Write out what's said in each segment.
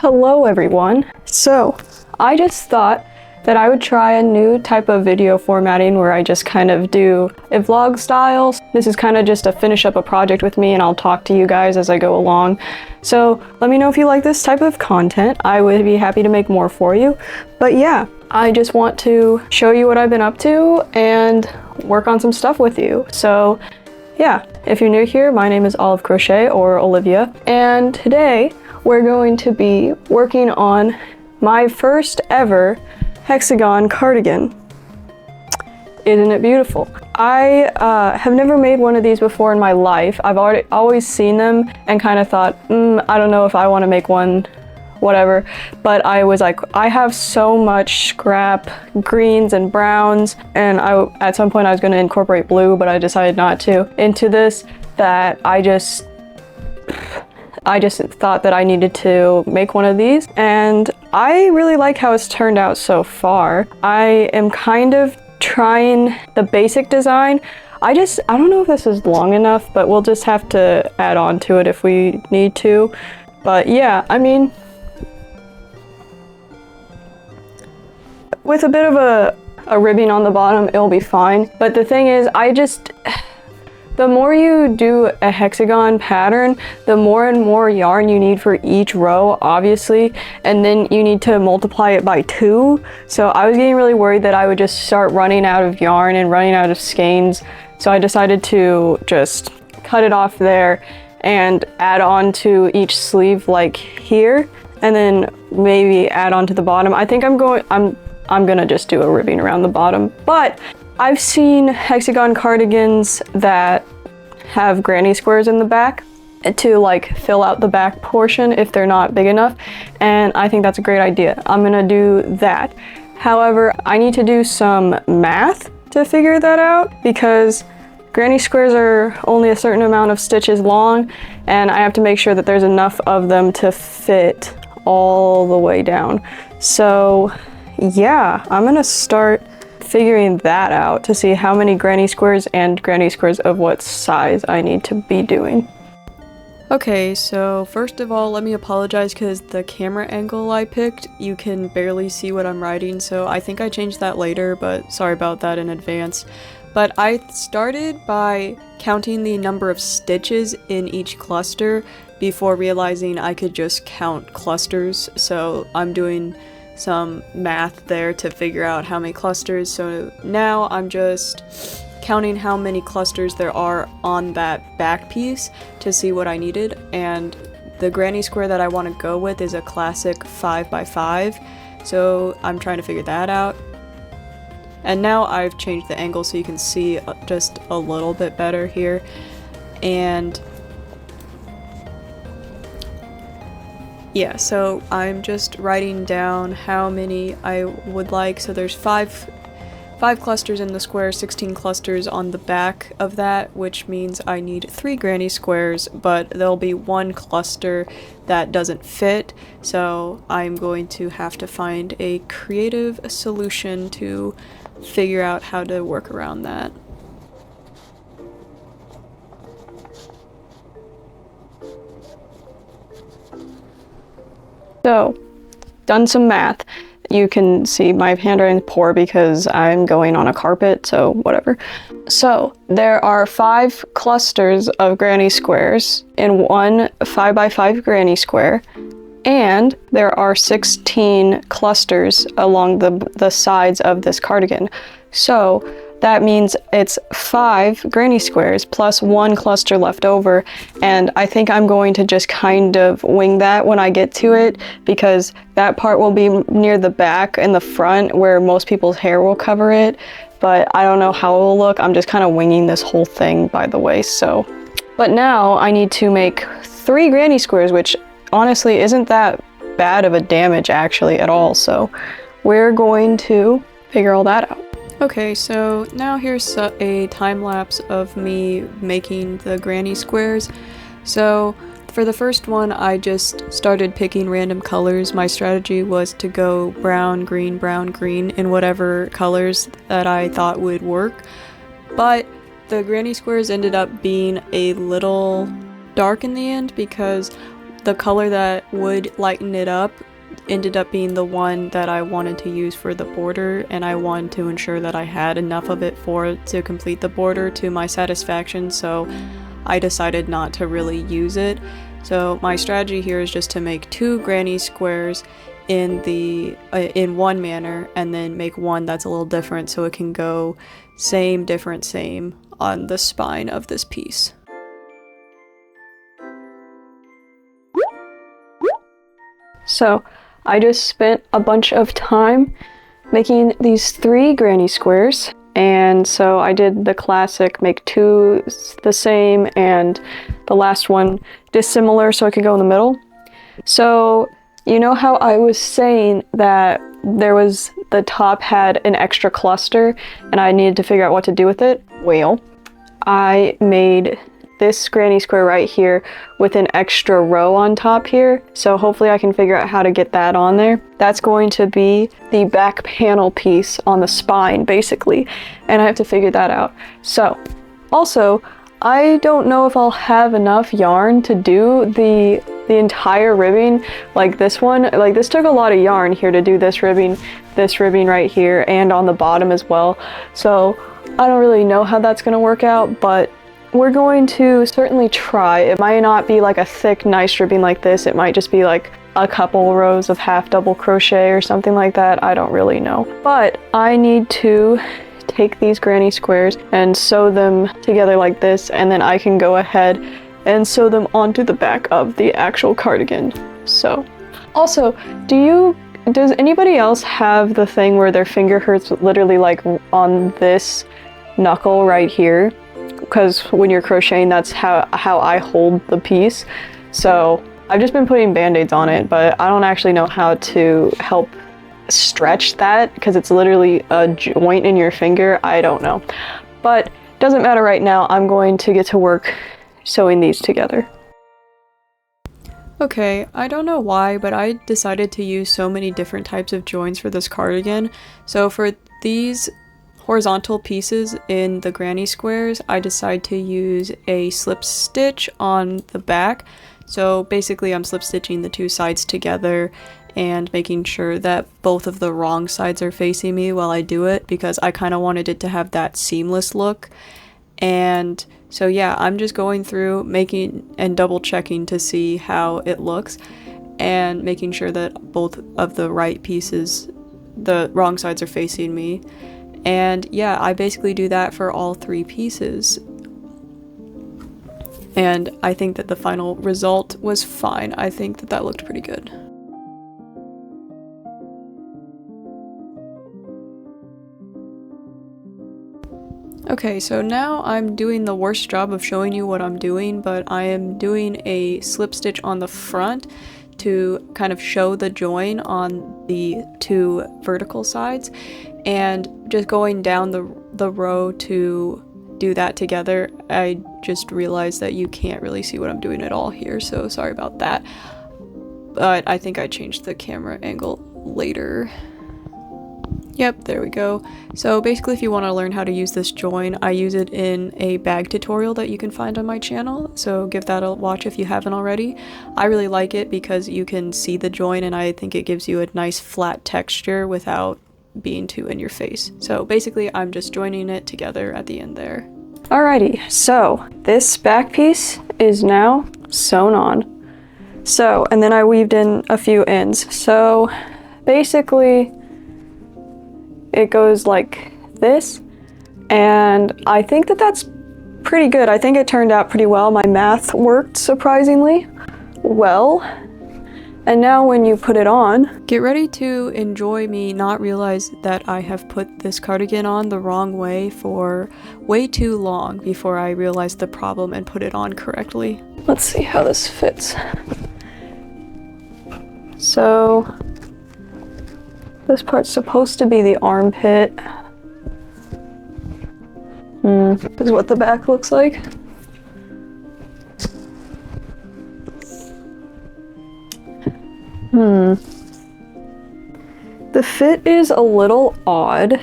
Hello everyone. So I just thought that I would try a new type of video formatting where I just kind of do a vlog style. This is kind of just to finish up a project with me and I'll talk to you guys as I go along. So let me know if you like this type of content. I would be happy to make more for you. But yeah, I just want to show you what I've been up to and work on some stuff with you. So yeah, if you're new here, my name is Olive Crochet or Olivia, and today we're going to be working on my first ever hexagon cardigan. Isn't it beautiful? I have never made one of these before in my life. I've always seen them and kind of thought, I don't know if I want to make one, whatever. But I was like, I have so much scrap greens and browns, and at some point I was going to incorporate blue, but I decided not to, into this, that I just thought that I needed to make one of these, and I really like how it's turned out so far. I am kind of trying the basic design. I don't know if this is long enough, but we'll just have to add on to it if we need to. But yeah, I mean, with a bit of a ribbing on the bottom, it'll be fine. But the thing is, the more you do a hexagon pattern, the more and more yarn you need for each row, obviously, and then you need to multiply it by 2. So I was getting really worried that I would just start running out of yarn and running out of skeins. So I decided to just cut it off there and add on to each sleeve like here, and then maybe add on to the bottom. I think I'm gonna just do a ribbing around the bottom, but I've seen hexagon cardigans that have granny squares in the back to like fill out the back portion if they're not big enough, and I think that's a great idea. I'm gonna do that. However, I need to do some math to figure that out because granny squares are only a certain amount of stitches long, and I have to make sure that there's enough of them to fit all the way down. So yeah, I'm gonna start figuring that out to see how many granny squares and granny squares of what size I need to be doing. Okay, so first of all, let me apologize because the camera angle I picked, you can barely see what I'm writing, so I think I changed that later, but sorry about that in advance. But I started by counting the number of stitches in each cluster before realizing I could just count clusters, so I'm doing some math there to figure out how many clusters. So now I'm just counting how many clusters there are on that back piece to see what I needed, and the granny square that I want to go with is a classic 5x5, so I'm trying to figure that out. And now I've changed the angle so you can see just a little bit better here, and yeah, so I'm just writing down how many I would like. So there's five clusters in the square, 16 clusters on the back of that, which means I need 3 granny squares, but there'll be 1 cluster that doesn't fit. So I'm going to have to find a creative solution to figure out how to work around that. So, done some math. You can see my handwriting is poor because I'm going on a carpet, so whatever. So, there are 5 clusters of granny squares in one 5x5 granny square, and there are 16 clusters along the sides of this cardigan. So, that means it's 5 granny squares plus 1 cluster left over, and I think I'm going to just kind of wing that when I get to it, because that part will be near the back and the front where most people's hair will cover it, but I don't know how it will look. I'm just kind of winging this whole thing, by the way. So, but now I need to make 3 granny squares, which honestly isn't that bad of a damage actually at all, so we're going to figure all that out. Okay, so now here's a time lapse of me making the granny squares. So for the first one, I just started picking random colors. My strategy was to go brown, green, in whatever colors that I thought would work. But the granny squares ended up being a little dark in the end because the color that would lighten it up ended up being the one that I wanted to use for the border, and I wanted to ensure that I had enough of it to complete the border to my satisfaction, so I decided not to really use it. So my strategy here is just to make 2 granny squares in one manner, and then make one that's a little different so it can go same, different, same on the spine of this piece. So I just spent a bunch of time making these 3 granny squares, and so I did the classic make 2 the same and the last one dissimilar so it could go in the middle. So you know how I was saying that the top had an extra cluster and I needed to figure out what to do with it? Well, I made this granny square right here with an extra row on top here, so hopefully I can figure out how to get that on there. That's going to be the back panel piece on the spine basically, and I have to figure that out. So also, I don't know if I'll have enough yarn to do the entire ribbing like this one. Like, this took a lot of yarn here to do this ribbing right here, and on the bottom as well. So I don't really know how that's gonna work out, but we're going to certainly try. It might not be like a thick, nice ribbing like this. It might just be like a couple rows of half double crochet or something like that. I don't really know. But I need to take these granny squares and sew them together like this, and then I can go ahead and sew them onto the back of the actual cardigan. So, also, does anybody else have the thing where their finger hurts literally like on this knuckle right here? Because when you're crocheting, that's how I hold the piece. So I've just been putting band-aids on it, but I don't actually know how to help stretch that because it's literally a joint in your finger. I don't know, but doesn't matter right now. I'm going to get to work sewing these together. Okay, I don't know why, but I decided to use so many different types of joins for this cardigan. So for these horizontal pieces in the granny squares, I decide to use a slip stitch on the back. So basically I'm slip stitching the 2 sides together and making sure that both of the wrong sides are facing me while I do it, because I kind of wanted it to have that seamless look. And so yeah, I'm just going through making and double checking to see how it looks and making sure that both of the right pieces, the wrong sides, are facing me. And yeah, I basically do that for all 3 pieces. And I think that the final result was fine. I think that that looked pretty good. Okay, so now I'm doing the worst job of showing you what I'm doing, but I am doing a slip stitch on the front to kind of show the join on the 2 vertical sides, and just going down the row to do that together. I just realized that you can't really see what I'm doing at all here, so sorry about that. But I think I changed the camera angle later. Yep, there we go. So basically, if you want to learn how to use this join, I use it in a bag tutorial that you can find on my channel, so give that a watch if you haven't already. I really like it because you can see the join, and I think it gives you a nice flat texture without being too in your face. So basically, I'm just joining it together at the end there. Alrighty, so this back piece is now sewn on. So, and then I weaved in a few ends. So basically, it goes like this, and I think that that's pretty good. I think it turned out pretty well. My math worked surprisingly well. And now when you put it on, get ready to enjoy me not realize that I have put this cardigan on the wrong way for way too long before I realized the problem and put it on correctly. Let's see how this fits. So this part's supposed to be the armpit. This is what the back looks like. The fit is a little odd.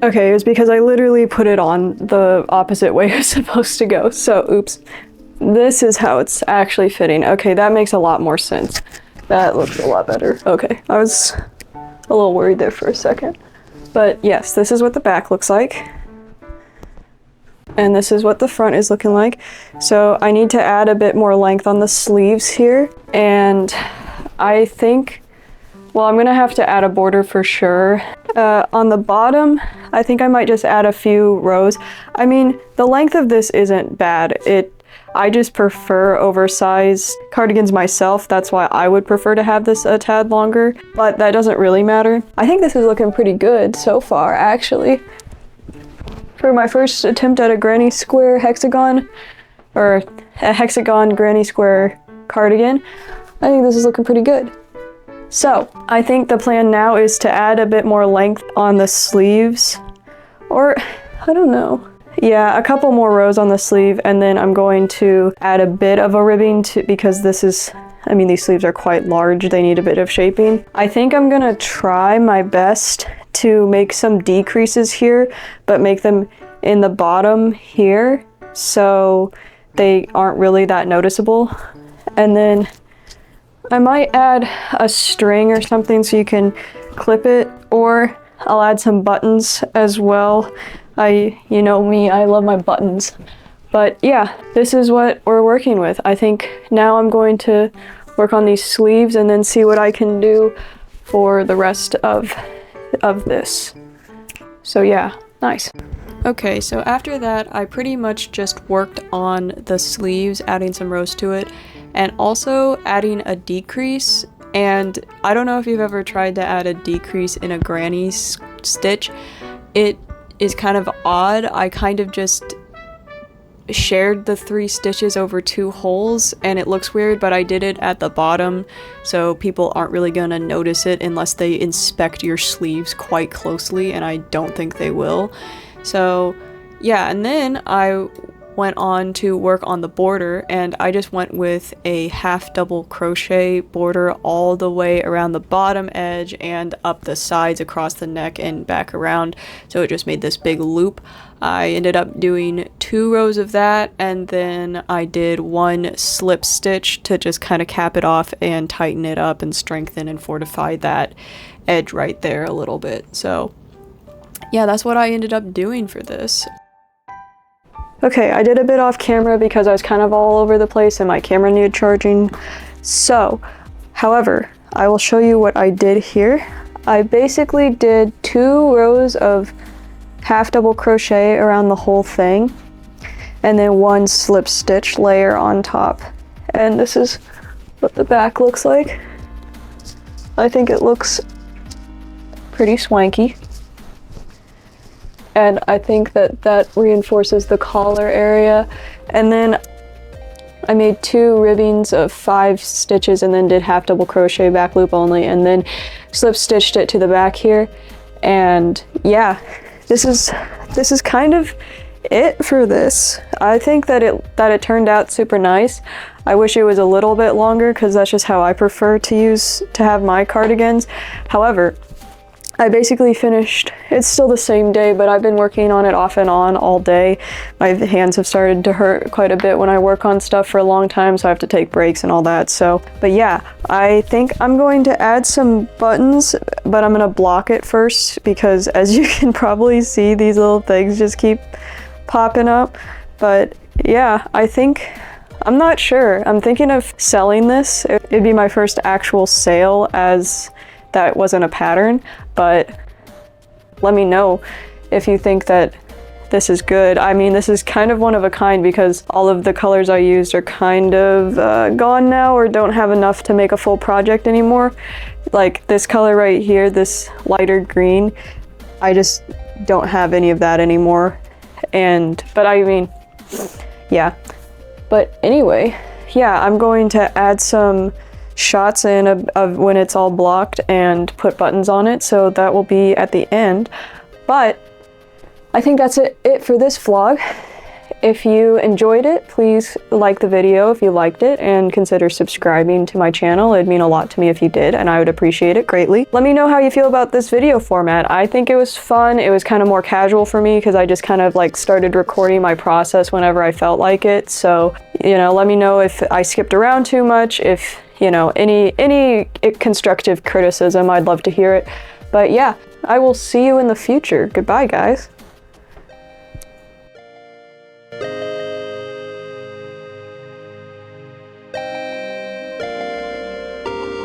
Okay, it was because I literally put it on the opposite way it was supposed to go, so oops. This is how it's actually fitting. Okay, that makes a lot more sense. That looks a lot better. Okay, I was a little worried there for a second. But yes, this is what the back looks like. And this is what the front is looking like. So I need to add a bit more length on the sleeves here. And I think, well, I'm gonna have to add a border for sure. On the bottom, I think I might just add a few rows. I mean, the length of this isn't bad. I just prefer oversized cardigans myself. That's why I would prefer to have this a tad longer, but that doesn't really matter. I think this is looking pretty good so far, actually. For my first attempt at a granny square hexagon, or a hexagon granny square cardigan, I think this is looking pretty good. So, I think the plan now is to add a bit more length on the sleeves, or I don't know. Yeah, a couple more rows on the sleeve, and then I'm going to add a bit of a ribbing because this is, I mean, these sleeves are quite large. They need a bit of shaping. I think I'm gonna try my best to make some decreases here, but make them in the bottom here so they aren't really that noticeable. And then I might add a string or something so you can clip it, or I'll add some buttons as well. You know me, I love my buttons. But yeah, this is what we're working with. I think now I'm going to work on these sleeves and then see what I can do for the rest of this. So yeah, nice. Okay, so after that, I pretty much just worked on the sleeves, adding some rows to it, and also adding a decrease. And I don't know if you've ever tried to add a decrease in a granny stitch. It is kind of odd. I kind of just shared the 3 stitches over 2 holes and it looks weird, but I did it at the bottom so people aren't really gonna notice it unless they inspect your sleeves quite closely, and I don't think they will. So yeah, and then I went on to work on the border, and I just went with a half double crochet border all the way around the bottom edge and up the sides across the neck and back around, so it just made this big loop. I ended up doing 2 rows of that, and then I did 1 slip stitch to just kind of cap it off and tighten it up and strengthen and fortify that edge right there a little bit. So yeah, that's what I ended up doing for this. Okay, I did a bit off camera because I was kind of all over the place and my camera needed charging. So, however, I will show you what I did here. I basically did 2 rows of half double crochet around the whole thing, and then 1 slip stitch layer on top. And this is what the back looks like. I think it looks pretty swanky. And I think that reinforces the collar area. And then I made 2 ribbings of 5 stitches and then did half double crochet back loop only, and then slip stitched it to the back here. And yeah, this is kind of it for this. I think that it turned out super nice. I wish it was a little bit longer because that's just how I prefer to have my cardigans. However, I basically finished, it's still the same day, but I've been working on it off and on all day. My hands have started to hurt quite a bit when I work on stuff for a long time, so I have to take breaks and all that. So, but yeah, I think I'm going to add some buttons, but I'm gonna block it first because as you can probably see, these little things just keep popping up. But yeah, I think, I'm not sure. I'm thinking of selling this. It'd be my first actual sale as that wasn't a pattern, but let me know if you think that this is good. I mean, this is kind of one of a kind because all of the colors I used are kind of gone now or don't have enough to make a full project anymore. Like this color right here, this lighter green, I just don't have any of that anymore. But I mean, yeah. But anyway, yeah, I'm going to add some shots in of when it's all blocked and put buttons on it, so that will be at the end. But I think that's it for this vlog. If you enjoyed it, please like the video if you liked it, and consider subscribing to my channel. It'd mean a lot to me if you did, and I would appreciate it greatly. Let me know how you feel about this video format. I think it was fun. It was kind of more casual for me because I just kind of like started recording my process whenever I felt like it. So, you know, let me know if I skipped around too much, if, you know, any constructive criticism, I'd love to hear it. But yeah, I will see you in the future. Goodbye, guys.